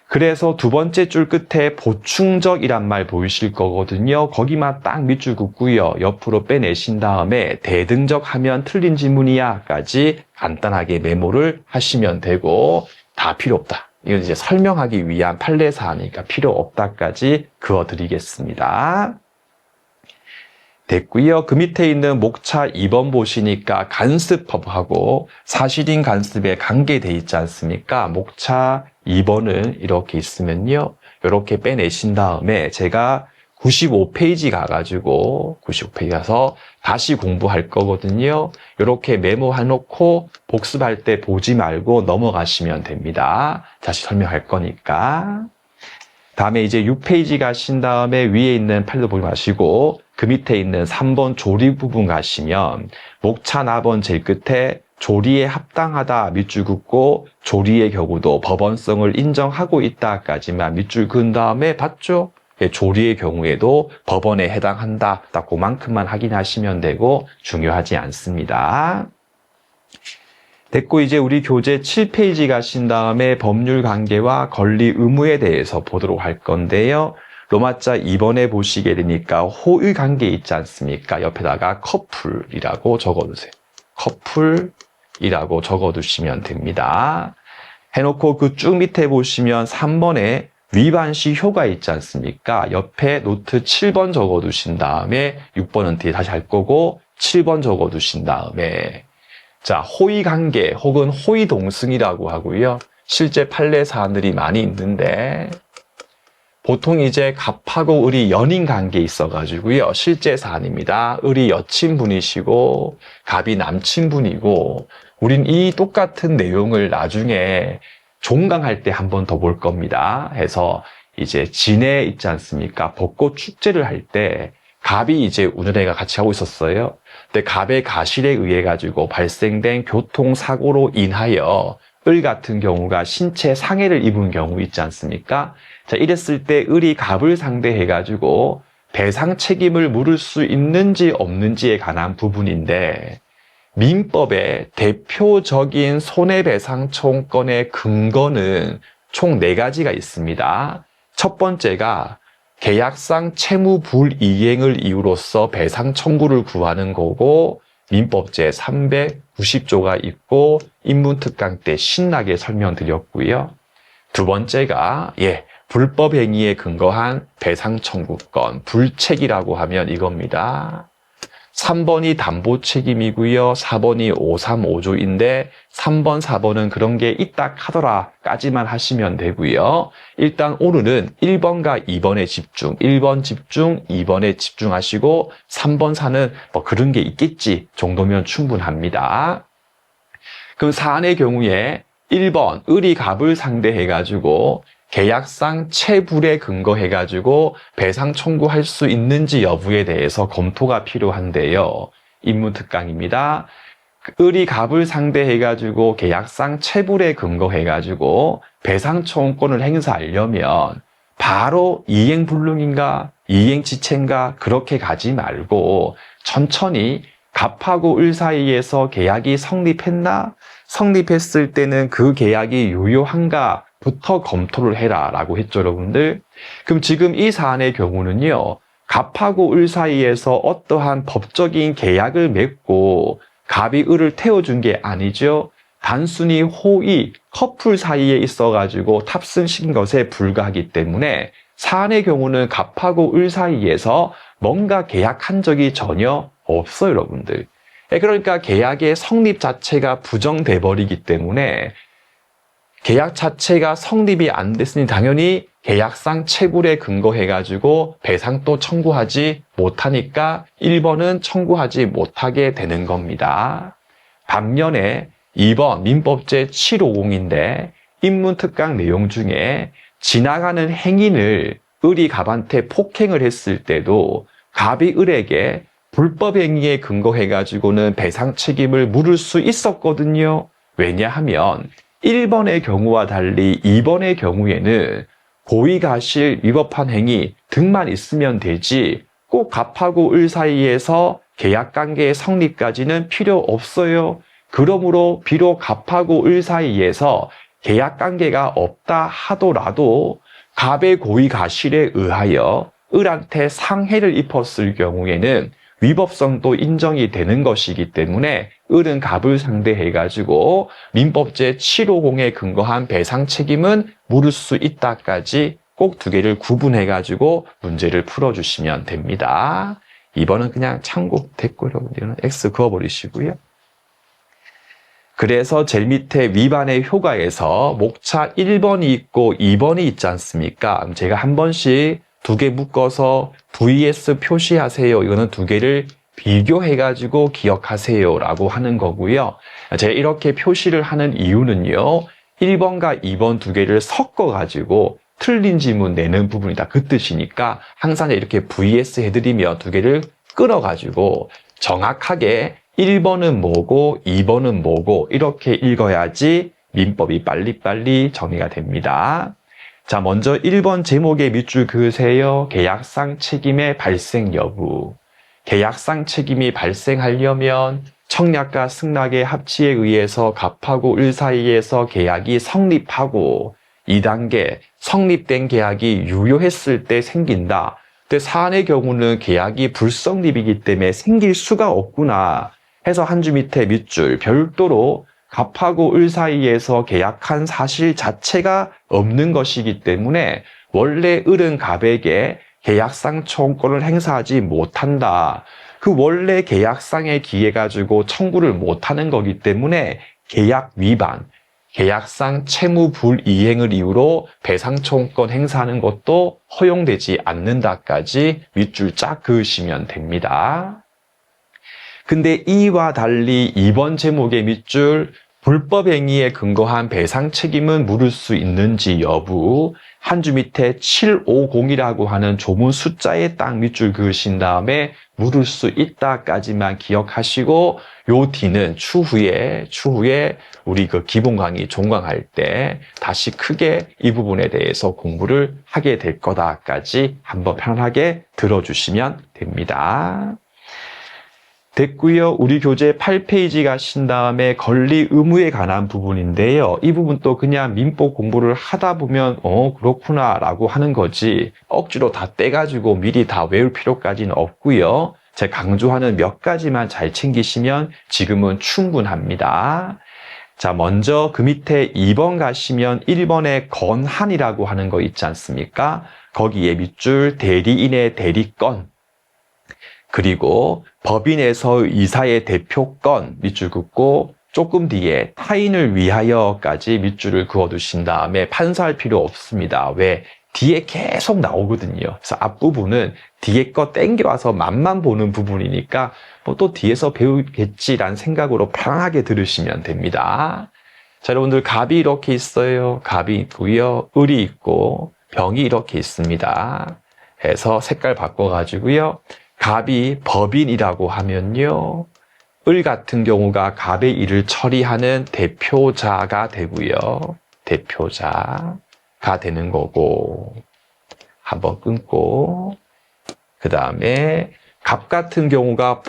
[SPEAKER 1] 그래서 두 번째 줄 끝에 보충적이란 말 보이실 거거든요. 거기만 딱 밑줄 긋고요. 옆으로 빼내신 다음에 대등적 하면 틀린 지문이야까지 간단하게 메모를 하시면 되고 다 필요 없다. 이건 이제 설명하기 위한 판례사니까 필요 없다까지 그어드리겠습니다. 됐고요. 그 밑에 있는 목차 2번 보시니까 간습법하고 사실인 간습에 관계돼 있지 않습니까? 목차 2번은 이렇게 있으면요. 이렇게 빼내신 다음에 제가 95페이지 가가지고 95페이지 가서 다시 공부할 거거든요. 이렇게 메모해놓고 복습할 때 보지 말고 넘어가시면 됩니다. 다시 설명할 거니까. 다음에 이제 6페이지 가신 다음에 위에 있는 판례도 보지 마시고 그 밑에 있는 3번 조리 부분 가시면 목차 나번 제일 끝에 조리에 합당하다 밑줄 긋고 조리의 경우도 법원성을 인정하고 있다까지만 밑줄 그은 다음에 봤죠? 조리의 경우에도 법원에 해당한다. 딱 그만큼만 확인하시면 되고 중요하지 않습니다. 됐고 이제 우리 교재 7페이지 가신 다음에 법률 관계와 권리 의무에 대해서 보도록 할 건데요. 로마자 2번에 보시게 되니까 호의 관계 있지 않습니까? 옆에다가 커플이라고 적어두세요. 커플이라고 적어두시면 됩니다. 해놓고 그 쭉 밑에 보시면 3번에 위반시 효가 있지 않습니까? 옆에 노트 7번 적어두신 다음에 6번은 뒤에 다시 할 거고 7번 적어두신 다음에 자, 호의관계 혹은 호의동승이라고 하고요. 실제 판례 사안들이 많이 있는데 보통 이제 갑하고 을이 연인 관계에 있어가지고요. 실제 사안입니다. 을이 여친분이시고 갑이 남친분이고 우린 이 똑같은 내용을 나중에 종강할 때 한 번 더 볼 겁니다. 해서 이제 진해 있지 않습니까? 벚꽃 축제를 할 때 갑이 이제 운전해가 같이 하고 있었어요. 근데 갑의 가실에 의해 가지고 발생된 교통사고로 인하여 을 같은 경우가 신체 상해를 입은 경우 있지 않습니까? 자, 이랬을 때 을이 갑을 상대해 가지고 배상 책임을 물을 수 있는지 없는지에 관한 부분인데 민법의 대표적인 손해배상청권의 근거는 총 4가지가 있습니다. 첫 번째가 계약상 채무 불이행을 이유로서 배상 청구를 구하는 거고 민법 제390조가 있고 인문특강 때 신나게 설명드렸고요. 두 번째가 불법 행위에 근거한 배상 청구권, 불책이라고 하면 이겁니다. 3번이 담보 책임이고요. 4번이 535조인데 3번, 4번은 그런 게 있다 하더라까지만 하시면 되고요. 일단 오늘은 1번과 2번에 집중, 1번 집중, 2번에 집중하시고 3번, 4는 뭐 그런 게 있겠지 정도면 충분합니다. 그럼 사안의 경우에 1번, 을이 갑을 상대해가지고 계약상 체불에 근거해가지고 배상 청구할 수 있는지 여부에 대해서 검토가 필요한데요. 인문특강입니다. 을이 갑을 상대해가지고 계약상 체불에 근거해가지고 배상 청구권을 행사하려면 바로 이행불능인가 이행지체인가 그렇게 가지 말고 천천히 갑하고 을 사이에서 계약이 성립했나? 성립했을 때는 그 계약이 유효한가? 부터 검토를 해라 라고 했죠, 여러분들. 그럼 지금 이 사안의 경우는요, 갑하고 을 사이에서 어떠한 법적인 계약을 맺고 갑이 을을 태워준 게 아니죠. 단순히 호의, 커플 사이에 있어가지고 탑승시킨 것에 불과하기 때문에 사안의 경우는 갑하고 을 사이에서 뭔가 계약한 적이 전혀 없어요, 여러분들. 그러니까 계약의 성립 자체가 부정돼 버리기 때문에 계약 자체가 성립이 안 됐으니 당연히 계약상 체불에 근거해가지고 배상도 청구하지 못하니까 1번은 청구하지 못하게 되는 겁니다. 반면에 2번 민법 제750인데 인문특강 내용 중에 지나가는 행인을 을이 갑한테 폭행을 했을 때도 갑이 을에게 불법 행위에 근거해가지고는 배상 책임을 물을 수 있었거든요. 왜냐하면 1번의 경우와 달리 2번의 경우에는 고의가실 위법한 행위 등만 있으면 되지 꼭 갑하고 을 사이에서 계약관계의 성립까지는 필요 없어요. 그러므로 비록 갑하고 을 사이에서 계약관계가 없다 하더라도 갑의 고의가실에 의하여 을한테 상해를 입었을 경우에는 위법성도 인정이 되는 것이기 때문에 을은 갑을 상대해가지고 민법 제750에 근거한 배상 책임은 물을 수 있다까지 꼭 두 개를 구분해가지고 문제를 풀어주시면 됩니다. 2번은 그냥 참고 됐고 여러분들은 X 그어버리시고요. 그래서 제일 밑에 위반의 효과에서 목차 1번이 있고 2번이 있지 않습니까? 제가 한 번씩 두 개 묶어서 VS 표시하세요. 이거는 두 개를 비교해가지고 기억하세요 라고 하는 거고요. 제가 이렇게 표시를 하는 이유는요. 1번과 2번 두 개를 섞어가지고 틀린 지문 내는 부분이다. 그 뜻이니까 항상 이렇게 VS 해드리며 두 개를 끌어가지고 정확하게 1번은 뭐고 2번은 뭐고 이렇게 읽어야지 민법이 빨리빨리 정리가 됩니다. 자, 먼저 1번 제목에 밑줄 그으세요. 계약상 책임의 발생 여부. 계약상 책임이 발생하려면 청약과 승낙의 합치에 의해서 갑하고 을 사이에서 계약이 성립하고 2단계 성립된 계약이 유효했을 때 생긴다. 근데 사안의 경우는 계약이 불성립이기 때문에 생길 수가 없구나 해서 한 줄 밑에 밑줄 별도로 갑하고 을 사이에서 계약한 사실 자체가 없는 것이기 때문에 원래 을은 갑에게 계약상 청구권을 행사하지 못한다. 그 원래 계약상의 기해 가지고 청구를 못하는 거기 때문에 계약 위반, 계약상 채무 불이행을 이유로 배상청구권 행사하는 것도 허용되지 않는다까지 밑줄 쫙 그으시면 됩니다. 근데 이와 달리 2번 제목의 밑줄 불법 행위에 근거한 배상 책임은 물을 수 있는지 여부 한 줄 밑에 750이라고 하는 조문 숫자에 딱 밑줄 그으신 다음에 물을 수 있다까지만 기억하시고 요 뒤는 추후에 우리 그 기본 강의 종강할 때 다시 크게 이 부분에 대해서 공부를 하게 될 거다까지 한번 편하게 들어주시면 됩니다. 됐고요. 우리 교재 8페이지 가신 다음에 권리 의무에 관한 부분인데요. 이 부분 또 그냥 민법 공부를 하다 보면 그렇구나 라고 하는 거지 억지로 다 떼가지고 미리 다 외울 필요까지는 없고요. 제가 강조하는 몇 가지만 잘 챙기시면 지금은 충분합니다. 자, 먼저 그 밑에 2번 가시면 1번에 건한이라고 하는 거 있지 않습니까? 거기에 밑줄 대리인의 대리권 그리고 법인에서 이사의 대표권 밑줄 긋고 조금 뒤에 타인을 위하여까지 밑줄을 그어두신 다음에 판사할 필요 없습니다. 왜? 뒤에 계속 나오거든요. 그래서 앞부분은 뒤에 거 땡겨와서 맛만 보는 부분이니까 뭐 또 뒤에서 배우겠지라는 생각으로 편하게 들으시면 됩니다. 자, 여러분들 갑이 이렇게 있어요. 갑이 있고요. 을이 있고 병이 이렇게 있습니다. 해서 색깔 바꿔가지고요. 갑이 법인이라고 하면요. 을 같은 경우가 갑의 일을 처리하는 대표자가 되고요. 대표자가 되는 거고 한번 끊고 그 다음에 갑 같은 경우가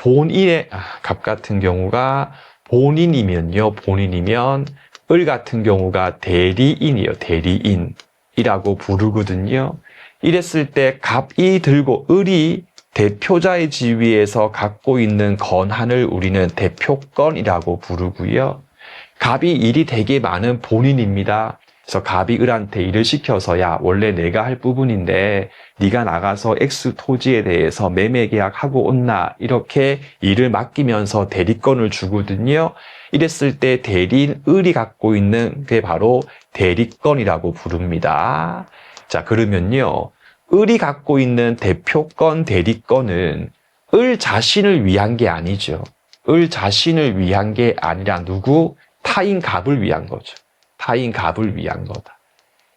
[SPEAKER 1] 본인이면요. 본인이면 을 같은 경우가 대리인이요. 대리인이라고 부르거든요. 이랬을 때 갑이 들고 을이 대표자의 지위에서 갖고 있는 권한을 우리는 대표권이라고 부르고요. 갑이 일이 되게 많은 본인입니다. 그래서 갑이 을한테 일을 시켜서 야 원래 내가 할 부분인데 네가 나가서 X 토지에 대해서 매매 계약하고 온나 이렇게 일을 맡기면서 대리권을 주거든요. 이랬을 때 대리인 을이 갖고 있는 게 바로 대리권이라고 부릅니다. 자 그러면요. 을이 갖고 있는 대표권, 대리권은 을 자신을 위한 게 아니죠. 을 자신을 위한 게 아니라 누구? 타인 갑을 위한 거죠. 타인 갑을 위한 거다.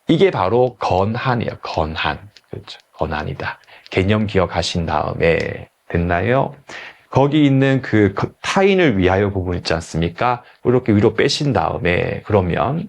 [SPEAKER 1] 이게 바로 건한이에요. 건한. 그렇죠. 건한이다. 개념 기억하신 다음에 됐나요? 거기 있는 그 타인을 위하여 부분 있지 않습니까? 이렇게 위로 빼신 다음에 그러면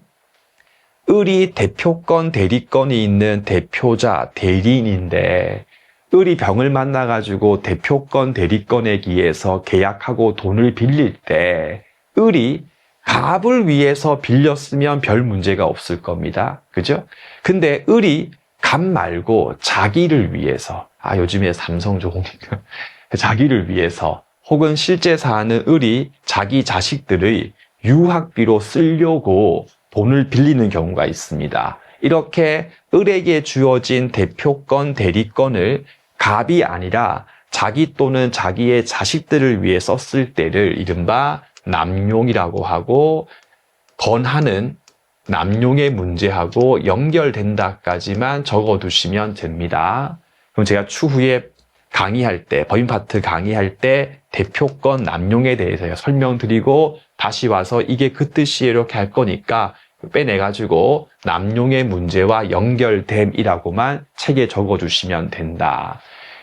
[SPEAKER 1] 을이 대표권, 대리권이 있는 대표자, 대리인인데 을이 병을 만나가지고 대표권, 대리권에 기해서 계약하고 돈을 빌릴 때 을이 갑을 위해서 빌렸으면 별 문제가 없을 겁니다. 그죠? 근데 을이 갑 말고 자기를 위해서 요즘에 삼성 좋으니까 자기를 위해서 혹은 실제 사는 을이 자기 자식들의 유학비로 쓰려고 돈을 빌리는 경우가 있습니다. 이렇게 을에게 주어진 대표권, 대리권을 갑이 아니라 자기 또는 자기의 자식들을 위해 썼을 때를 이른바 남용이라고 하고 건한은 남용의 문제하고 연결된다까지만 적어두시면 됩니다. 그럼 제가 추후에 강의할 때, 법인 파트 강의할 때 대표권 남용에 대해서 설명드리고 다시 와서 이게 그 뜻이에요 이렇게 할 거니까 빼내가지고 남용의 문제와 연결됨이라고만 책에 적어주시면 된다.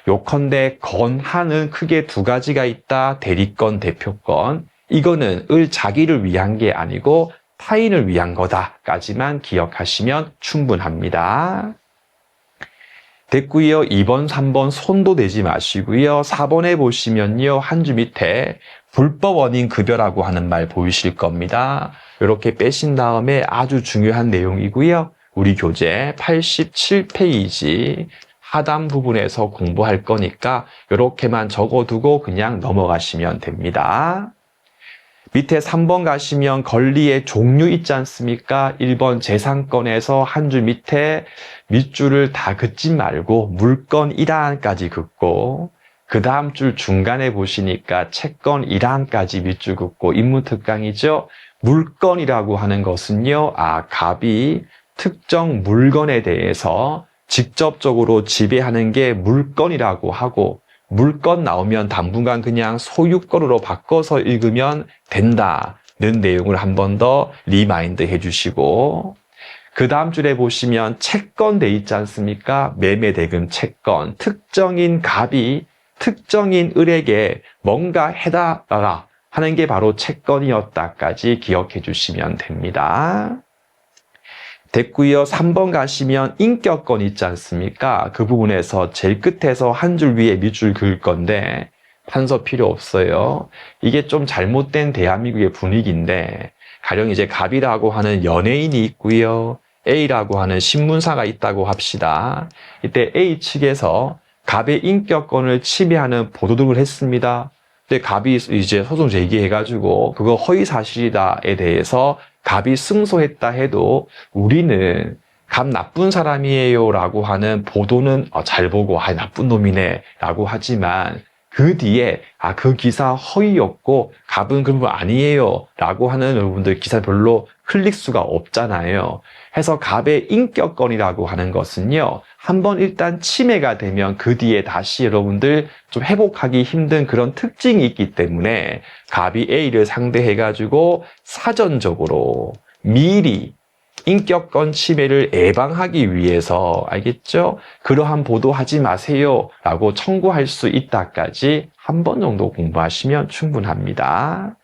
[SPEAKER 1] 요컨대 건한은 크게 두 가지가 있다. 대리권, 대표권. 이거는 을 자기를 위한 게 아니고 타인을 위한 거다까지만 기억하시면 충분합니다. 됐고요. 2번, 3번 손도 대지 마시고요. 4번에 보시면요. 한 줄 밑에 불법 원인 급여라고 하는 말 보이실 겁니다. 이렇게 빼신 다음에 아주 중요한 내용이고요. 우리 교재 87페이지 하단 부분에서 공부할 거니까 이렇게만 적어두고 그냥 넘어가시면 됩니다. 밑에 3번 가시면 권리의 종류 있지 않습니까? 1번 재산권에서 한 줄 밑에 밑줄을 다 긋지 말고 물권 1항까지 긋고 그 다음 줄 중간에 보시니까 채권 1항까지 밑줄 긋고 인문특강이죠. 물권이라고 하는 것은요. 갑이 특정 물건에 대해서 직접적으로 지배하는 게 물권이라고 하고 물건 나오면 당분간 그냥 소유권으로 바꿔서 읽으면 된다는 내용을 한 번 더 리마인드 해주시고 그 다음 줄에 보시면 채권 돼 있지 않습니까? 매매대금 채권. 특정인 갑이 특정인 을에게 뭔가 해달라 하는 게 바로 채권이었다까지 기억해 주시면 됩니다. 됐고요. 3번 가시면 인격권 있지 않습니까? 그 부분에서 제일 끝에서 한 줄 위에 밑줄 그을 건데 판서 필요 없어요. 이게 좀 잘못된 대한민국의 분위기인데 가령 이제 갑이라고 하는 연예인이 있고요. A라고 하는 신문사가 있다고 합시다. 이때 A 측에서 갑의 인격권을 침해하는 보도를 했습니다. 근데 갑이 이제 소송 제기해가지고 그거 허위 사실이다에 대해서 갑이 승소했다 해도 우리는 갑 나쁜 사람이에요 라고 하는 보도는 잘 보고 나쁜 놈이네 라고 하지만 그 뒤에 그 기사 허위였고 갑은 그런 거 아니에요 라고 하는 여러분들 기사 별로 클릭 수가 없잖아요. 해서 갑의 인격권이라고 하는 것은요. 한번 일단 침해가 되면 그 뒤에 다시 여러분들 좀 회복하기 힘든 그런 특징이 있기 때문에 갑이 A를 상대해가지고 사전적으로 미리 인격권 침해를 예방하기 위해서 알겠죠? 그러한 보도하지 마세요 라고 청구할 수 있다까지 한 번 정도 공부하시면 충분합니다.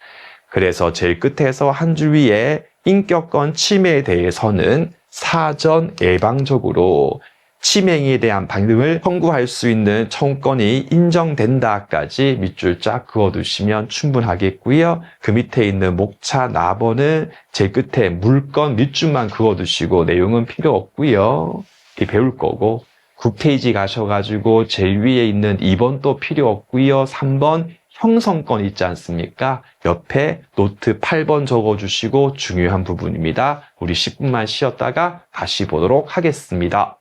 [SPEAKER 1] 그래서 제일 끝에서 한 줄 위에 인격권 침해에 대해서는 사전 예방적으로 침해에 대한 방등을 청구할 수 있는 청구권이 인정된다까지 밑줄 쫙 그어두시면 충분하겠고요. 그 밑에 있는 목차 나번은 제일 끝에 물건 밑줄만 그어두시고 내용은 필요 없고요. 배울 거고 9페이지 가셔가지고 제일 위에 있는 2번 또 필요 없고요. 3번 형성권 있지 않습니까? 옆에 노트 8번 적어주시고 중요한 부분입니다. 우리 10분만 쉬었다가 다시 보도록 하겠습니다.